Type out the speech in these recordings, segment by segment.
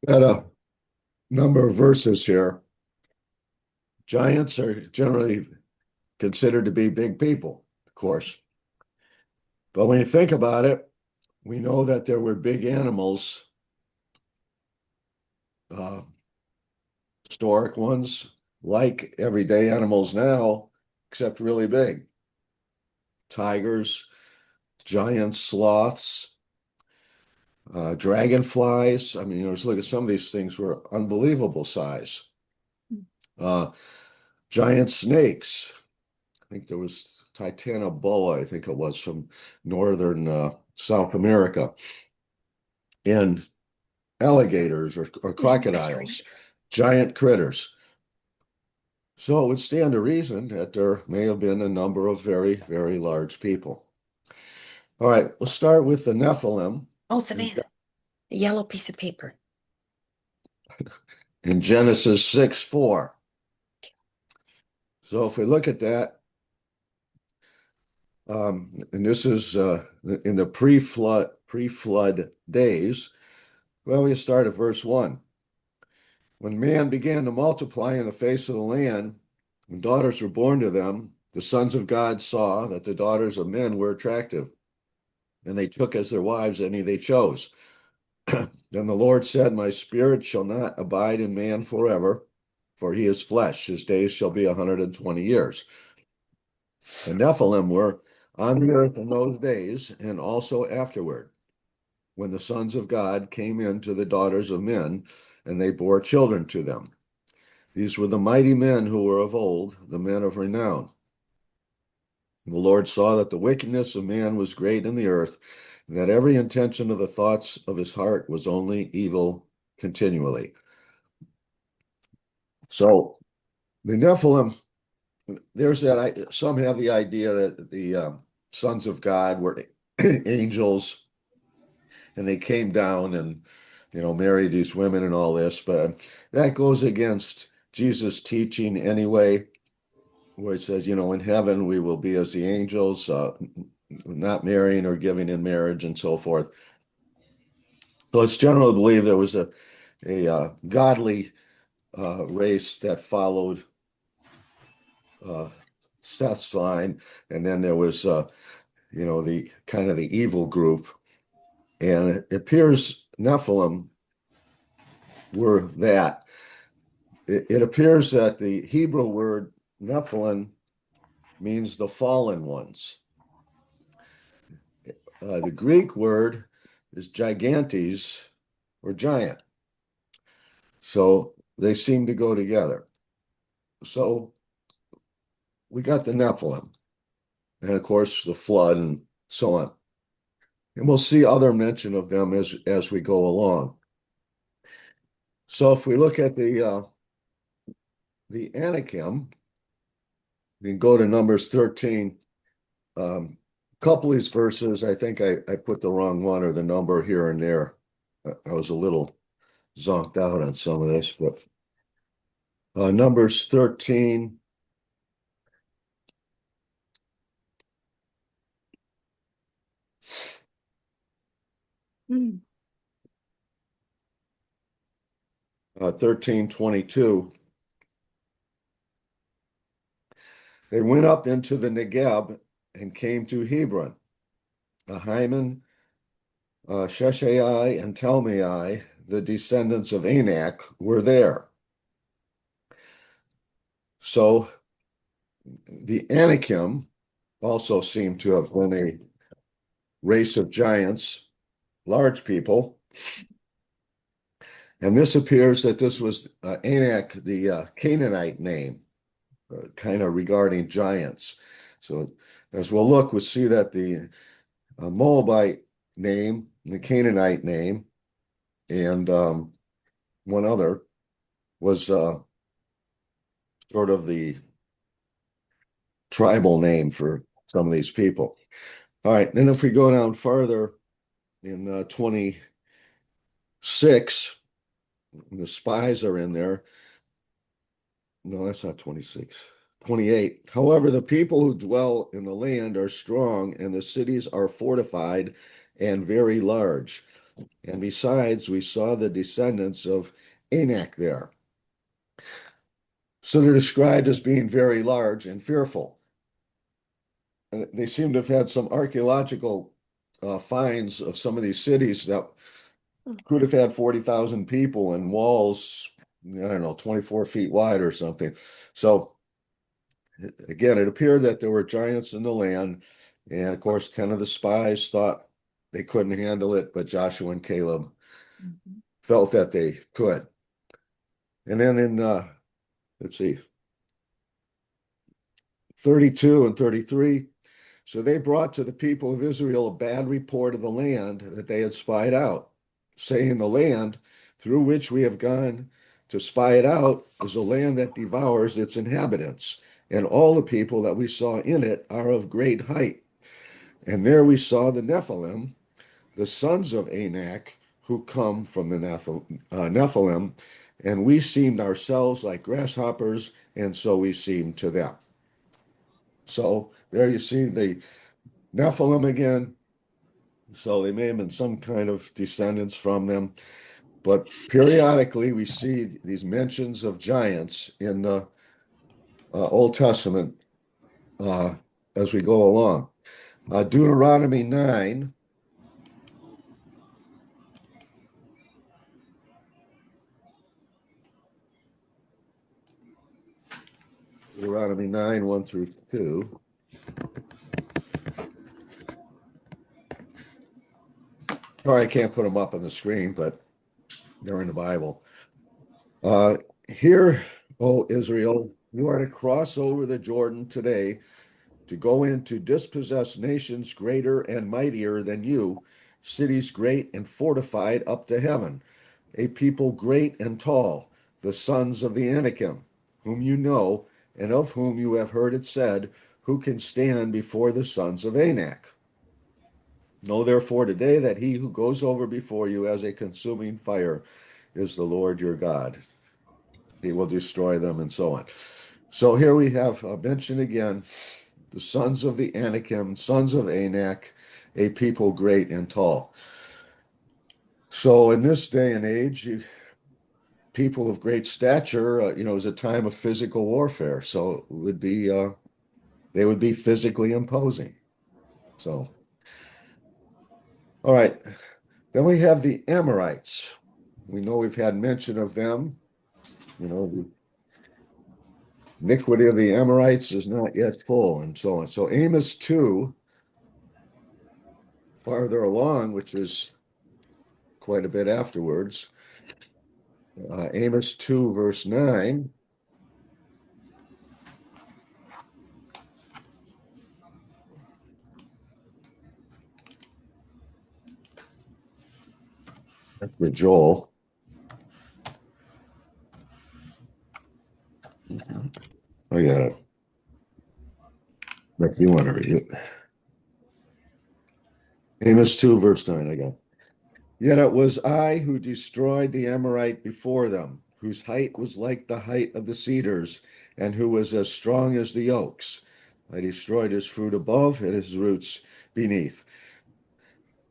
Got a number of verses here. Giants are generally considered to be big people, of course. But when you think about it, we know that there were big animals, uh, historic ones, like everyday animals now, except really big. Tigers, giant sloths, dragonflies. I mean, just look at some of these things were unbelievable size. Uh, Giant snakes. I think there was Titanoboa, I think it was from northern South America, and alligators or crocodiles, giant critters. So it would stand to reason that there may have been a number of very, very large people. All right, we'll start with the Nephilim Oh, in, Savannah, a yellow piece of paper. in Genesis 6:4. So if we look at that, and this is in the pre-flood days. Well, we start at verse 1. When man began to multiply in the face of the land, and daughters were born to them, the sons of God saw that the daughters of men were attractive, and they took as their wives any they chose. Then the Lord said, My spirit shall not abide in man forever, for he is flesh. His days shall be 120 years. The Nephilim were on the earth in those days, and also afterward, when the sons of God came in to the daughters of men, and they bore children to them. These were the mighty men who were of old, the men of renown. The Lord saw that the wickedness of man was great in the earth, and that every intention of the thoughts of his heart was only evil continually. So the Nephilim, there's that. Some have the idea that the sons of God were angels, and they came down and married these women and all this, but that goes against Jesus' teaching anyway, where he says, in heaven we will be as the angels, not marrying or giving in marriage and so forth. So it's generally believed there was a godly race that followed uh, Seth's line, and then there was, the kind of the evil group, and it appears Nephilim were that. It appears that the Hebrew word Nephilim means the fallen ones. The Greek word is gigantes or giant. So they seem to go together. So we got the Nephilim, and of course the flood and so on. And we'll see other mention of them as we go along. So if we look at the Anakim, we can go to Numbers 13. A couple of these verses, I think I put the wrong one or the number here and there. I was a little zonked out on some of this, but Numbers 13, Hmm. 13:22. They went up into the Negeb and came to Hebron. Ahiman, Sheshai, and Talmai, the descendants of Anak, were there. So the Anakim also seem to have been a race of giants, large people. And this appears that this was Anak, the Canaanite name, kind of regarding giants. So as we'll look, we'll see that the Moabite name, the Canaanite name, and one other was sort of the tribal name for some of these people. All right, then if we go down farther in 26, the spies are in there. No, that's not 26. 28. However, the people who dwell in the land are strong, and the cities are fortified and very large. And besides, we saw the descendants of Anak there. So they're described as being very large and fearful. They seem to have had some archaeological finds of some of these cities that could have had 40,000 people and walls, I don't know, 24 feet wide or something. So again, it appeared that there were giants in the land. And of course, 10 of the spies thought they couldn't handle it, but Joshua and Caleb Mhm. felt that they could. And then in, let's see, 32 and 33, so they brought to the people of Israel a bad report of the land that they had spied out, saying, the land through which we have gone to spy it out is a land that devours its inhabitants, and all the people that we saw in it are of great height. And there we saw the Nephilim, the sons of Anak, who come from the Nephilim, and we seemed ourselves like grasshoppers, and so we seemed to them. So there you see the Nephilim again. So they may have been some kind of descendants from them, but periodically we see these mentions of giants in the Old Testament uh, as we go along. Deuteronomy 9, Deuteronomy 9, 1 through 2. Sorry, I can't put them up on the screen, but they're in the Bible. Here, O Israel, you are to cross over the Jordan today to go in to dispossess nations greater and mightier than you, cities great and fortified up to heaven, a people great and tall, the sons of the Anakim, whom you know, and of whom you have heard it said, who can stand before the sons of Anak? Know therefore today that he who goes over before you as a consuming fire is the Lord your God. He will destroy them, and so on. So here we have mentioned again the sons of the Anakim, sons of Anak, a people great and tall. So in this day and age, people of great stature, is a time of physical warfare. So it would be they would be physically imposing. So, all right. Then we have the Amorites. We know we've had mention of them. The iniquity of the Amorites is not yet full, and so on. So Amos 2, farther along, which is quite a bit afterwards, Amos 2, verse 9. With Joel. I got it. If you want to read it. Amos 2, verse 9, I got it. Yet it was I who destroyed the Amorite before them, whose height was like the height of the cedars, and who was as strong as the oaks. I destroyed his fruit above and his roots beneath.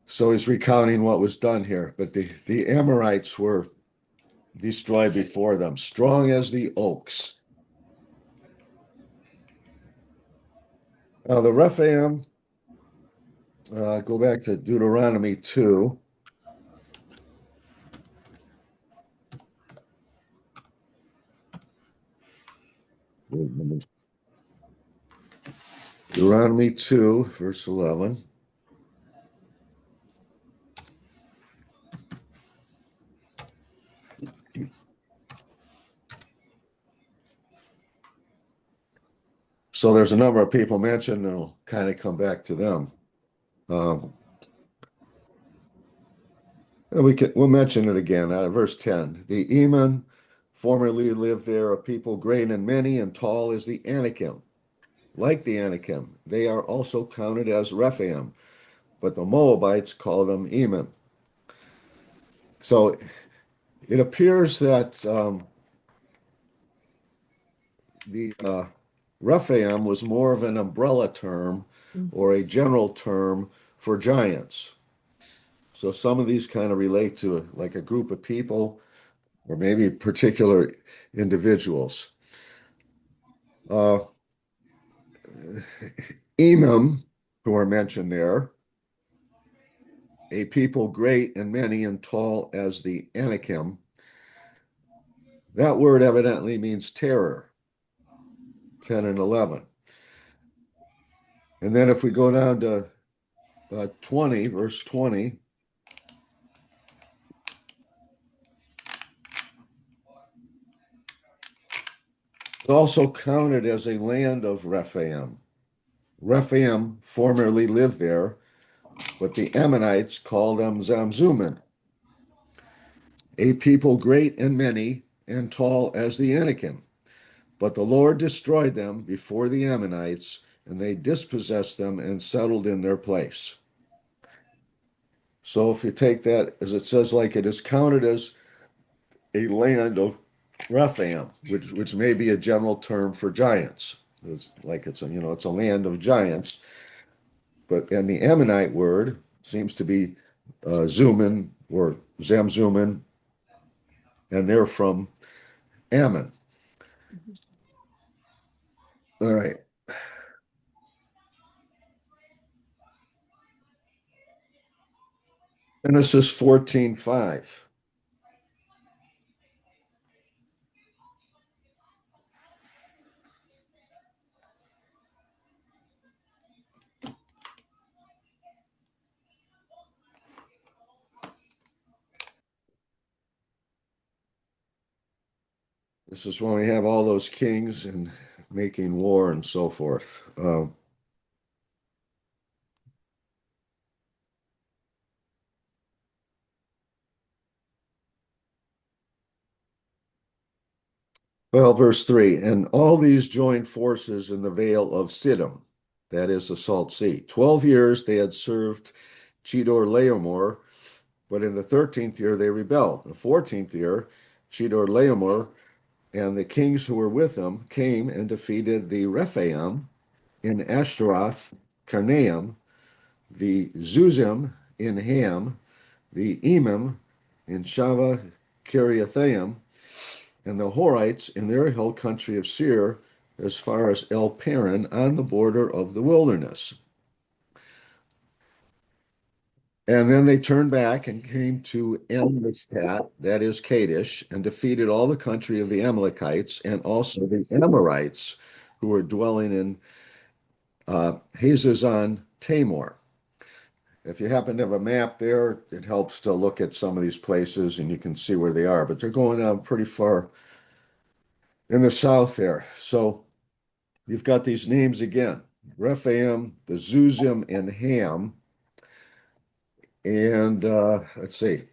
So he's recounting what was done here. But the Amorites were destroyed before them, strong as the oaks. Now the Rephaim, go back to Deuteronomy 2. Deuteronomy 2, verse 11. So there's a number of people mentioned, and we'll kind of come back to them. We'll mention it again. Verse 10. The Eman formerly lived there, a people great and many and tall as the Anakim. Like the Anakim, they are also counted as Rephaim, but the Moabites call them Eman. So it appears that the Rephaim was more of an umbrella term Mhm. or a general term for giants. So some of these kind of relate to like a group of people or maybe particular individuals. Uh, Emim, who are mentioned there, a people great and many and tall as the Anakim. That word evidently means terror, 10 and 11. And then if we go down to 20, verse 20, it's also counted as a land of Rephaim. Rephaim formerly lived there, but the Ammonites called them Zamzummim, a people great and many and tall as the Anakim. But the Lord destroyed them before the Ammonites, and they dispossessed them and settled in their place. So if you take that, as it says, like it is counted as a land of Rephaim, which may be a general term for giants. It's like it's a land of giants. But and the Ammonite word seems to be Zumin or Zamzumin, and they're from Ammon. All right, Genesis 14:5. This is when we have all those kings and making war and so forth. Well, verse 3, and all these joined forces in the vale of Siddim, that is the Salt Sea. 12 years they had served Chedorlaomer, but in the 13th year they rebelled. The 14th year, Chedorlaomer and the kings who were with him came and defeated the Rephaim in Ashtaroth, Karnaim, the Zuzim in Ham, the Emim in Shava, Kiriathaim, and the Horites in their hill country of Seir as far as El Paran on the border of the wilderness. And then they turned back and came to Emmispat, that is Kadesh, and defeated all the country of the Amalekites and also the Amorites who were dwelling in Hazazon Tamar. If you happen to have a map there, it helps to look at some of these places and you can see where they are, but they're going down pretty far in the south there. So you've got these names again, Rephaim, the Zuzim, and Ham. And let's see,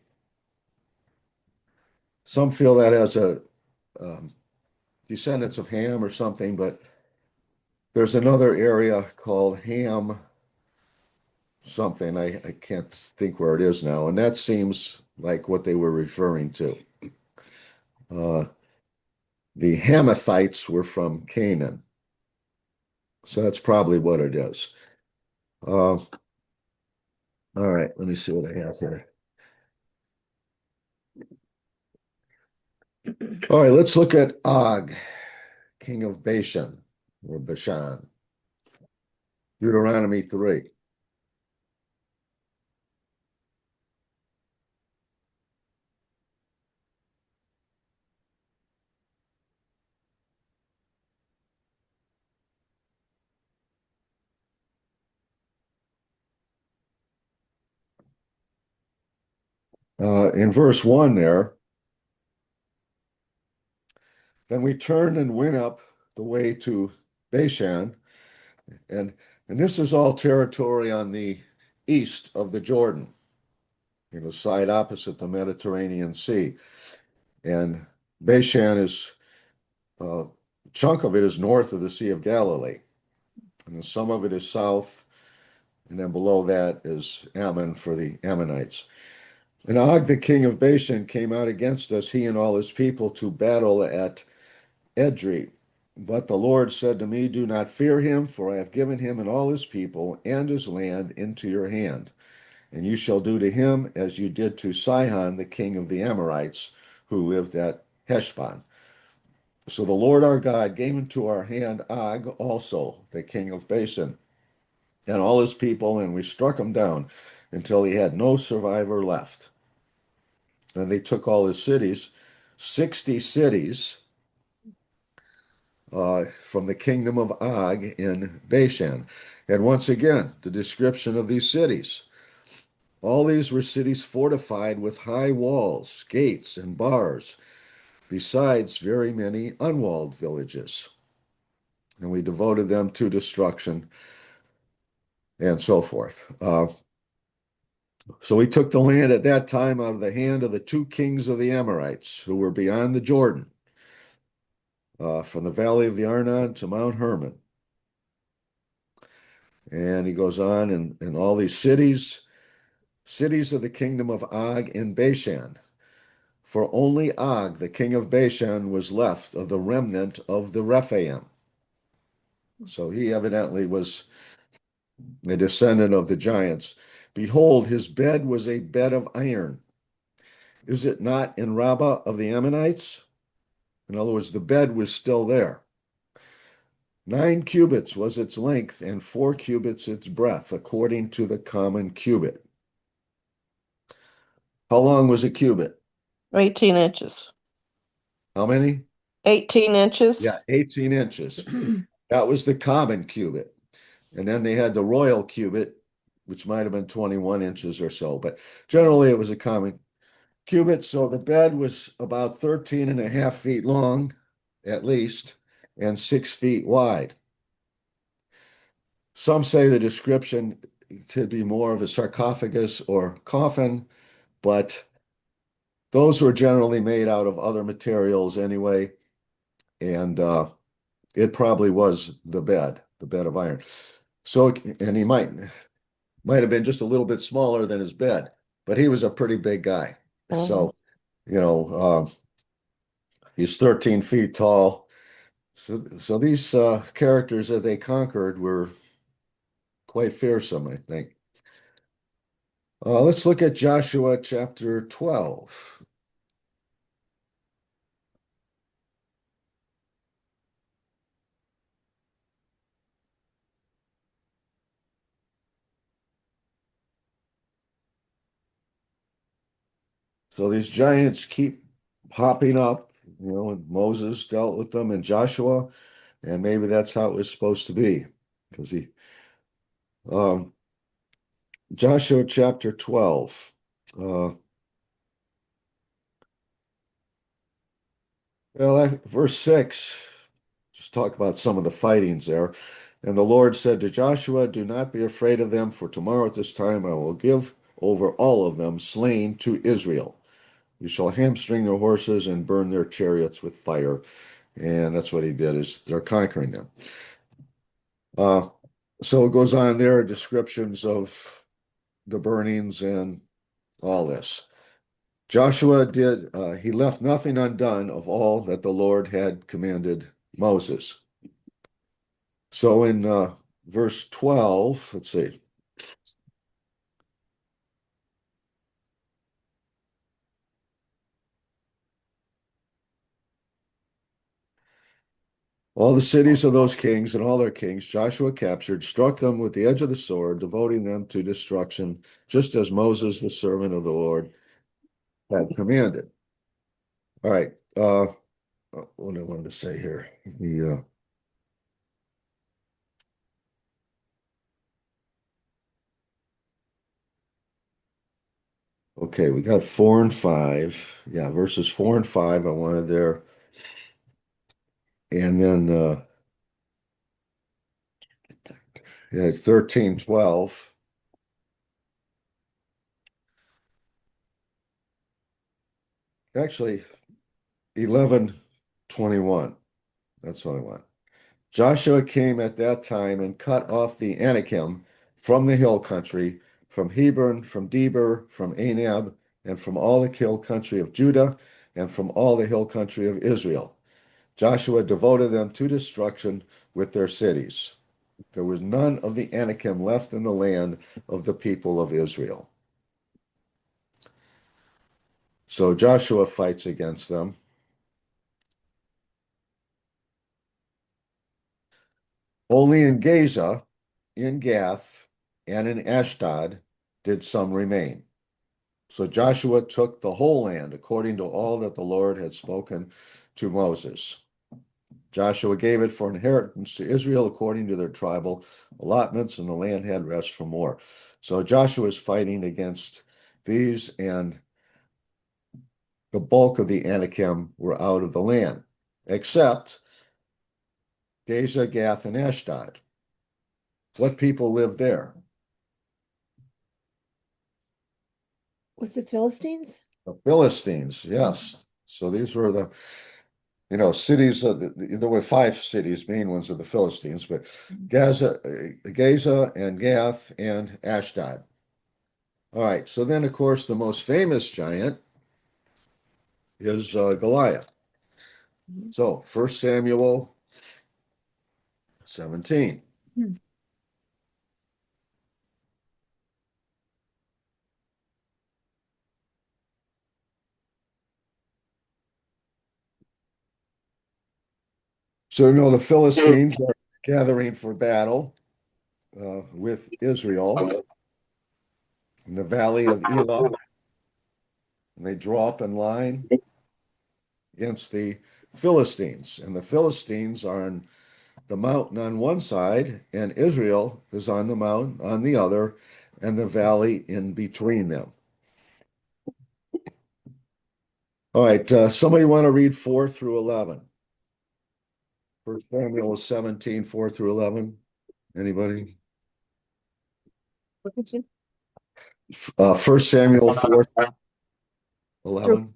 some feel that as a um, descendants of Ham or something, but there's another area called Ham something. I can't think where it is now, and that seems like what they were referring to. Uh, the Hamathites were from Canaan, so that's probably what it is. All right, let me see what I have here. All right, let's look at Og, king of Bashan or Bashan. Deuteronomy 3. In verse 1 there, then we turned and went up the way to Bashan, and and this is all territory on the east of the Jordan, side opposite the Mediterranean Sea. And Bashan is a chunk of it is north of the Sea of Galilee, and then some of it is south, and then below that is Ammon for the Ammonites. And Og, the king of Bashan, came out against us, he and all his people, to battle at Edrei. But the Lord said to me, do not fear him, for I have given him and all his people and his land into your hand. and you shall do to him as you did to Sihon, the king of the Amorites, who lived at Heshbon. So the Lord our God gave into our hand Og also, the king of Bashan, and all his people, and we struck him down until he had no survivor left. And they took all his cities, 60 cities from the kingdom of Og in Bashan. And once again, the description of these cities. All these were cities fortified with high walls, gates, and bars, besides very many unwalled villages. And we devoted them to destruction and so forth. So we took the land at that time out of the hand of the two kings of the Amorites who were beyond the Jordan, from the valley of the Arnon to Mount Hermon. And he goes on, in all these cities of the kingdom of Og in Bashan. For only Og, the king of Bashan, was left of the remnant of the Rephaim. So he evidently was a descendant of the giants. Behold, his bed was a bed of iron. Is it not in Rabbah of the Ammonites? In other words, the bed was still there. 9 cubits was its length, and 4 cubits its breadth, according to the common cubit. How long was a cubit? 18 inches. How many? 18 inches. Yeah, 18 inches. That was the common cubit. And then they had the royal cubit, which might have been 21 inches or so, but generally it was a common cubit. So the bed was about 13 and a half feet long, at least, and 6 feet wide. Some say the description could be more of a sarcophagus or coffin, but those were generally made out of other materials anyway, and it probably was the bed of iron. So, and he might have been just a little bit smaller than his bed, but he was a pretty big guy. So, you know, he's 13 feet tall. So these characters that they conquered were quite fearsome, I think. Let's look at Joshua chapter 12. So these giants keep popping up, and Moses dealt with them and Joshua, and maybe that's how it was supposed to be, because um, Joshua chapter 12. Uh, Verse 6, just talk about some of the fightings there. And the Lord said to Joshua, do not be afraid of them, for tomorrow at this time I will give over all of them slain to Israel. You shall hamstring their horses and burn their chariots with fire. And that's what he did, is they're conquering them. So it goes on there, descriptions of the burnings and all this. Joshua he left nothing undone of all that the Lord had commanded Moses. So in verse 12, let's see. All the cities of those kings and all their kings Joshua captured, struck them with the edge of the sword, devoting them to destruction, just as Moses, the servant of the Lord, had commanded. All right. What I wanted to say here. Okay, we got 4 and 5. Yeah, verses 4 and 5 I wanted there. And then yeah, 13, 12. Actually, 11, 21. That's what I want. Joshua came at that time and cut off the Anakim from the hill country, from Hebron, from Debir, from Anab, and from all the hill country of Judah, and from all the hill country of Israel. Joshua devoted them to destruction with their cities. There was none of the Anakim left in the land of the people of Israel. So Joshua fights against them. Only in Gaza, in Gath, and in Ashdod did some remain. So Joshua took the whole land according to all that the Lord had spoken to Moses. Joshua gave it for inheritance to Israel according to their tribal allotments, and the land had rest from war. So Joshua is fighting against these, and the bulk of the Anakim were out of the land, except Gaza, Gath, and Ashdod. What people lived there? Was the Philistines? The Philistines, yes. So these were the cities. There were 5 cities, main ones of the Philistines, but Gaza and Gath and Ashdod. All right. So then, of course, the most famous giant is Goliath. So 1 Samuel 17. Hmm. So the Philistines are gathering for battle with Israel in the valley of Elah, and they draw up in line against the Philistines. And the Philistines are on the mountain on one side, and Israel is on the mountain on the other, and the valley in between them. All right, somebody want to read 4 through 11? 1 Samuel 17, 4 through 11. Anybody? 1 Samuel 4, 11.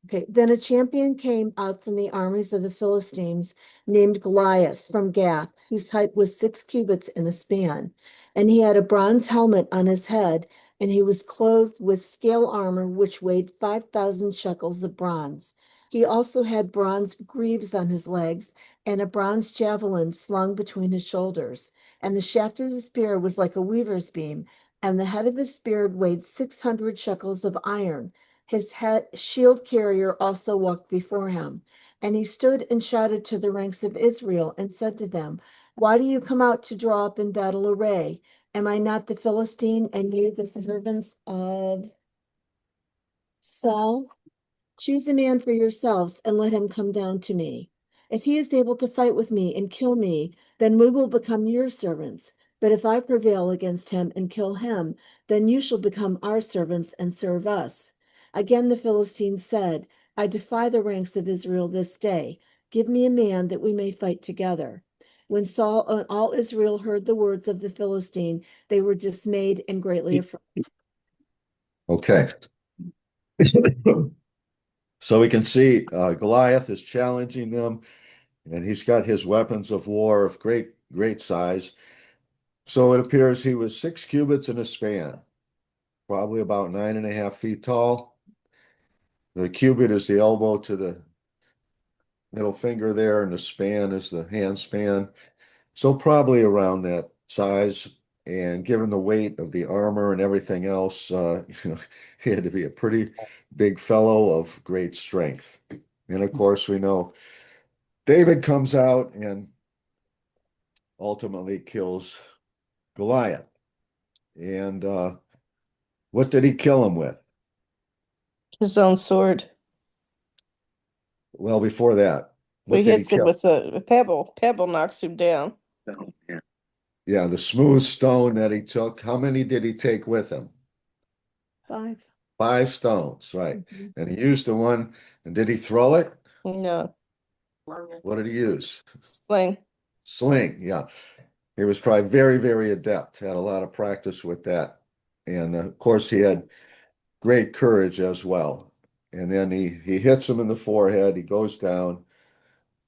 Okay, then a champion came out from the armies of the Philistines named Goliath from Gath, whose height was 6 cubits in a span. And he had a bronze helmet on his head, and he was clothed with scale armor, which weighed 5,000 shekels of bronze. He also had bronze greaves on his legs, and a bronze javelin slung between his shoulders. And the shaft of his spear was like a weaver's beam, and the head of his spear weighed 600 shekels of iron. His head shield carrier also walked before him. And he stood and shouted to the ranks of Israel and said to them, why do you come out to draw up in battle array? Am I not the Philistine and you the servants of Saul? Choose a man for yourselves and let him come down to me. If he is able to fight with me and kill me, then we will become your servants. But if I prevail against him and kill him, then you shall become our servants and serve us. Again, the Philistines said, I defy the ranks of Israel this day. Give me a man that we may fight together. When Saul and all Israel heard the words of the Philistine, they were dismayed and greatly afraid. Okay. So we can see Goliath is challenging them, and he's got his weapons of war of great, great size. So it appears he was 6 cubits in a span, probably about 9.5 feet tall. The cubit is the elbow to the middle finger there, and the span is the hand span. So probably around that size. And given the weight of the armor and everything else, he had to be a pretty big fellow of great strength. And of course, we know David comes out and ultimately kills Goliath. And what did he kill him with? His own sword. Well, before that, He what did he hits him kill? with a pebble. Pebble knocks him down. Yeah, the smooth stone that he took. How many did he take with him? 5. 5 stones, right. Mhm. And he used the one, and did he throw it? No. What did he use? Sling. Sling, yeah. He was probably very, very adept, had a lot of practice with that. And of course, he had great courage as well. And then he hits him in the forehead. He goes down.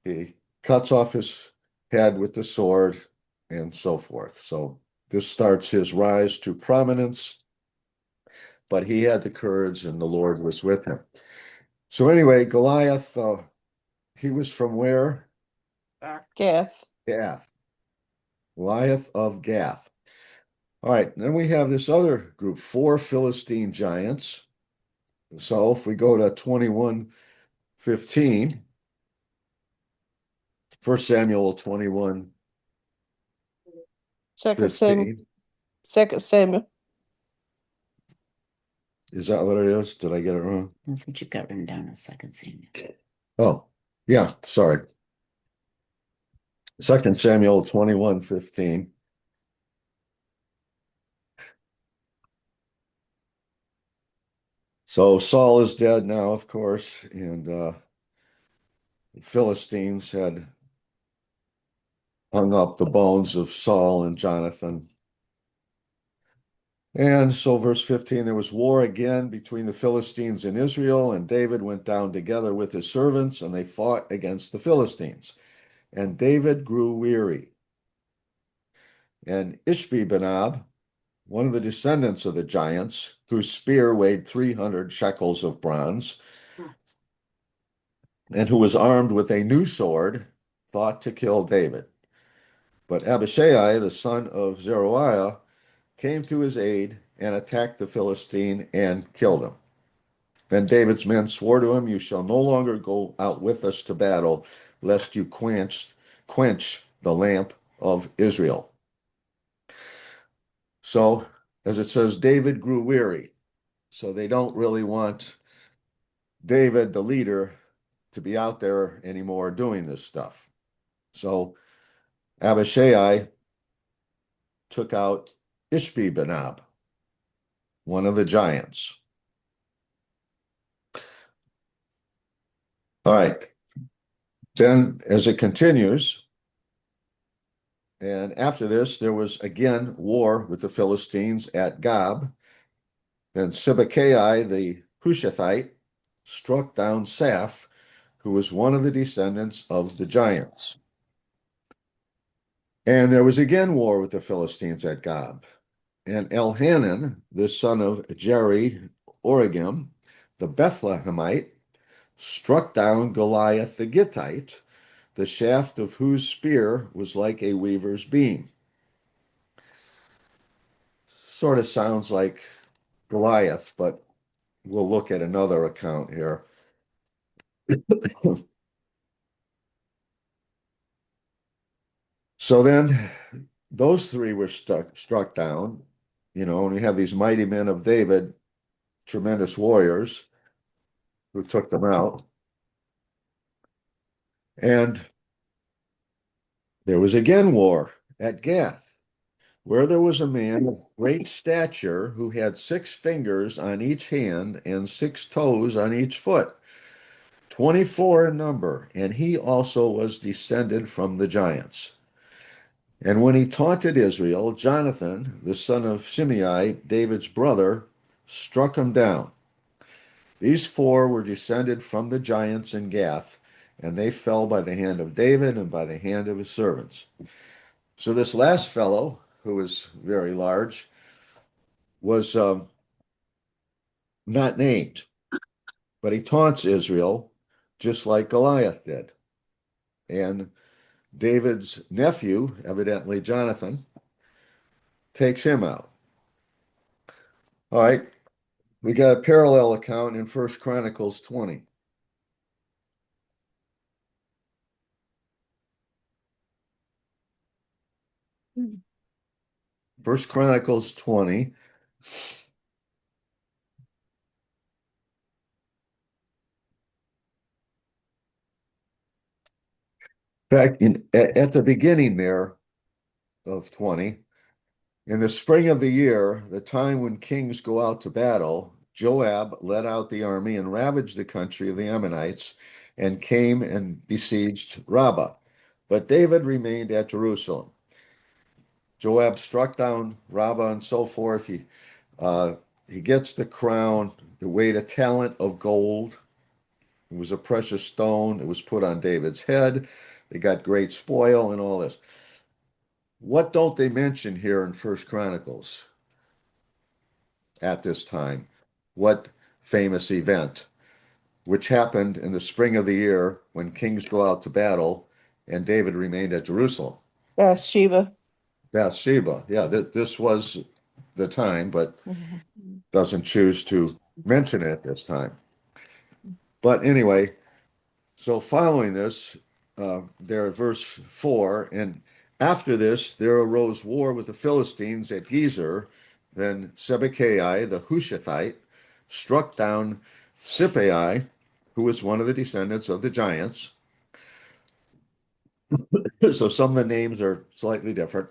He cuts off his head with the sword and so forth. So this starts his rise to prominence, but he had the courage and the Lord was with him. So anyway, Goliath, he was from where? Gath. Gath. Goliath of Gath. All right, then we have this other group, 4 Philistine giants. So if we go to 21:15, 1 Samuel 21:15. Second Samuel. Second Samuel. Is that what it is? Did I get it wrong? That's what you've got written down as second Samuel. Oh, yeah, sorry. 2 Samuel 21:15. So Saul is dead now, of course, and the Philistines had hung up the bones of Saul and Jonathan. And so, verse 15, there was war again between the Philistines and Israel, and David went down together with his servants, and they fought against the Philistines. And David grew weary. And Ishbi-benob, one of the descendants of the giants, whose spear weighed 300 shekels of bronze, and who was armed with a new sword, thought to kill David. But Abishai, the son of Zeruiah, came to his aid and attacked the Philistine and killed him. Then David's men swore to him, "You shall no longer go out with us to battle, lest you quench the lamp of Israel." So, as it says, David grew weary. So they don't really want David, the leader, to be out there anymore doing this stuff. So Abishai took out Ishbi-benob, one of the giants. All right. Then, as it continues, and after this, there was again war with the Philistines at Gob. Then Sibbecai, the Hushathite, struck down Saph, who was one of the descendants of the giants. And there was again war with the Philistines at Gob. And Elhanan, the son of Jeri Oregim, the Bethlehemite, struck down Goliath the Gittite, the shaft of whose spear was like a weaver's beam. Sort of sounds like Goliath, but we'll look at another account here. So then those three were struck down, and we have these mighty men of David, tremendous warriors who took them out. And there was again war at Gath, where there was a man of great stature who had 6 fingers on each hand and 6 toes on each foot, 24 in number, and he also was descended from the giants. And when he taunted Israel, Jonathan, the son of Shimei, David's brother, struck him down. These 4 were descended from the giants in Gath, and they fell by the hand of David and by the hand of his servants. So this last fellow, who was very large, was not named, but he taunts Israel just like Goliath did. And David's nephew, evidently Jonathan, takes him out. All right, we got a parallel account in 1 Chronicles 20. First Chronicles 20. In fact, at the beginning there of 20, in the spring of the year, the time when kings go out to battle, Joab led out the army and ravaged the country of the Ammonites and came and besieged Rabbah. But David remained at Jerusalem. Joab struck down Rabbah and so forth. He gets the crown, the weight of talent of gold. It was a precious stone. It was put on David's head. They got great spoil and all this. What don't they mention here in First Chronicles at this time? What famous event, which happened in the spring of the year when kings go out to battle and David remained at Jerusalem? Bathsheba. Bathsheba. Yeah, this was the time, but doesn't choose to mention it this time. But anyway, so following this, there at verse 4, and after this there arose war with the Philistines at Gezer. Then Sibbecai the Hushathite struck down Sippai, who was one of the descendants of the giants. So some of the names are slightly different,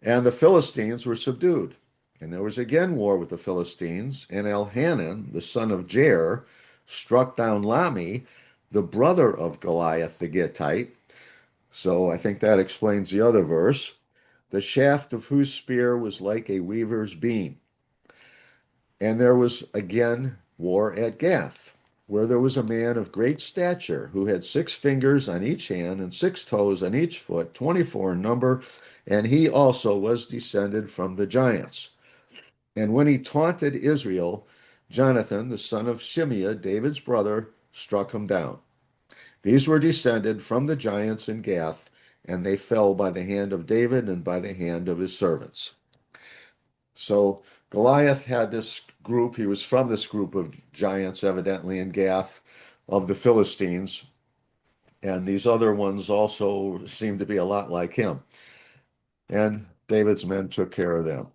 and the Philistines were subdued. And there was again war with the Philistines, and Elhanan, the son of Jair, struck down Lami, the brother of Goliath the Gittite. So I think that explains the other verse. The shaft of whose spear was like a weaver's beam. And there was again war at Gath, where there was a man of great stature who had 6 fingers on each hand and 6 toes on each foot, 24 in number, and he also was descended from the giants. And when he taunted Israel, Jonathan, the son of Shimeah, David's brother, struck him down. These were descended from the giants in Gath, and they fell by the hand of David and by the hand of his servants. So Goliath had this group. He was from this group of giants, evidently in Gath, of the Philistines. And these other ones also seemed to be a lot like him. And David's men took care of them.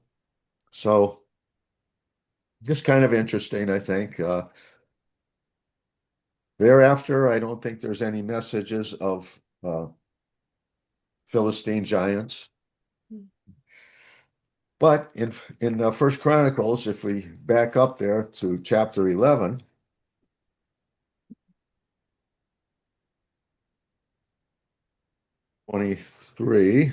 So just kind of interesting, I think. Thereafter, I don't think there's any messages of Philistine giants. But in First Chronicles, if we back up there to chapter 11, 23,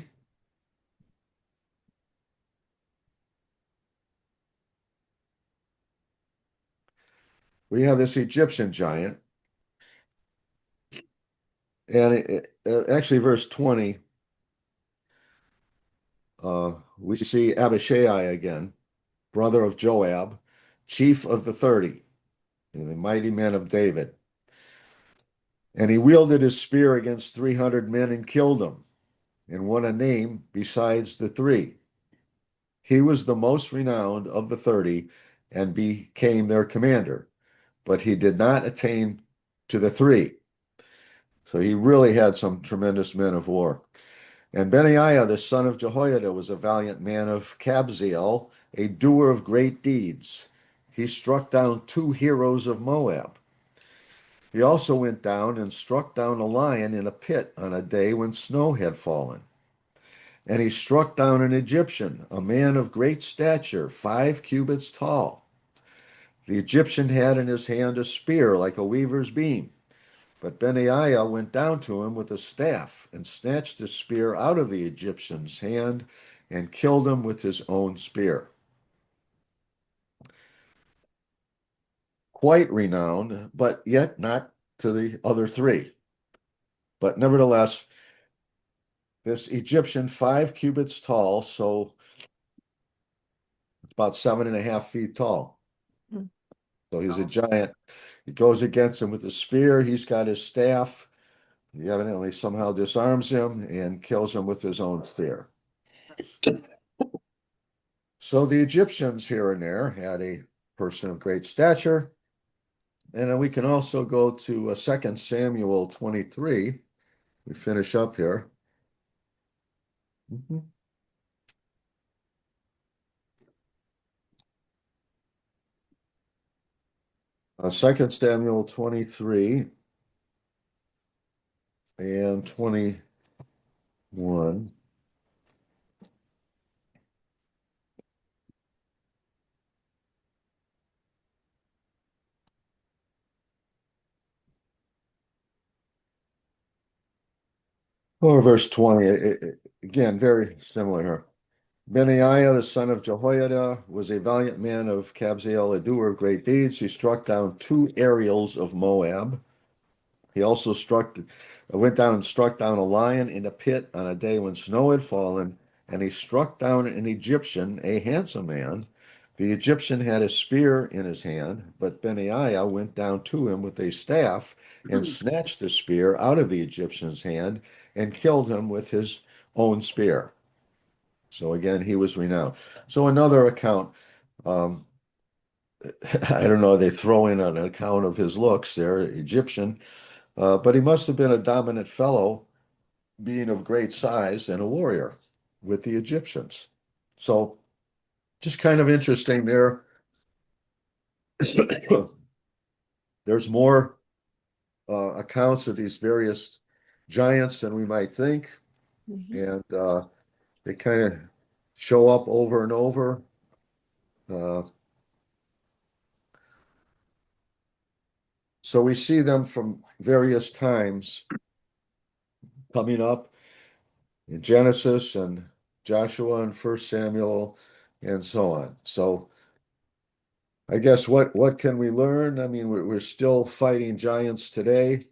we have this Egyptian giant. And actually, verse 20, we see Abishai again, brother of Joab, chief of the 30, the mighty men of David. And he wielded his spear against 300 men and killed them, and won a name besides the 3. He was the most renowned of the 30 and became their commander, but he did not attain to the 3. So he really had some tremendous men of war. And Benaiah, the son of Jehoiada, was a valiant man of Kabzeel, a doer of great deeds. He struck down 2 heroes of Moab. He also went down and struck down a lion in a pit on a day when snow had fallen. And he struck down an Egyptian, a man of great stature, 5 cubits tall. The Egyptian had in his hand a spear like a weaver's beam. But Benaiah went down to him with a staff and snatched the spear out of the Egyptian's hand and killed him with his own spear. Quite renowned, but yet not to the other 3. But nevertheless, this Egyptian, 5 cubits tall, so about 7.5 feet tall. So he's a giant. He goes against him with a spear. He's got his staff. He evidently somehow disarms him and kills him with his own spear. So the Egyptians here and there had a person of great stature. And then we can also go to 2 Samuel 23. We finish up here. 2 Samuel 23 and 21. Or verse 20, again, very similar here. Benaiah, the son of Jehoiada, was a valiant man of Kabzeel, a doer of great deeds. He struck down 2 Ariels of Moab. He also went down and struck down a lion in a pit on a day when snow had fallen, and he struck down an Egyptian, a handsome man. The Egyptian had a spear in his hand, but Benaiah went down to him with a staff and snatched the spear out of the Egyptian's hand and killed him with his own spear. So again, he was renowned. So another account. I don't know, they throw in an account of his looks there, Egyptian, but he must have been a dominant fellow, being of great size and a warrior with the Egyptians. So just kind of interesting there. There's more accounts of these various giants than we might think, and they kind of show up over and over. Uh, so we see them from various times coming up in Genesis and Joshua and First Samuel and so on. So I guess what can we learn? I mean, we're still fighting giants today.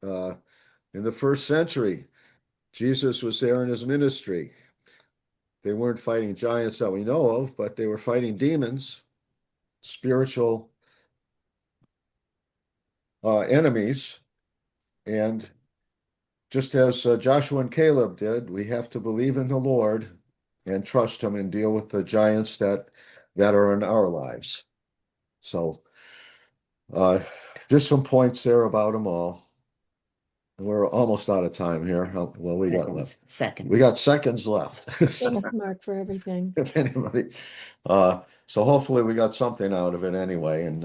In the first century, Jesus was there in his ministry. They weren't fighting giants that we know of, but they were fighting demons, spiritual enemies. And just as Joshua and Caleb did, we have to believe in the Lord and trust him and deal with the giants that are in our lives. So just some points there about them all. We're almost out of time here. Well, we got left. Seconds. We got seconds left. So, Thanks, Mark, for everything. if anybody, so hopefully we got something out of it anyway. And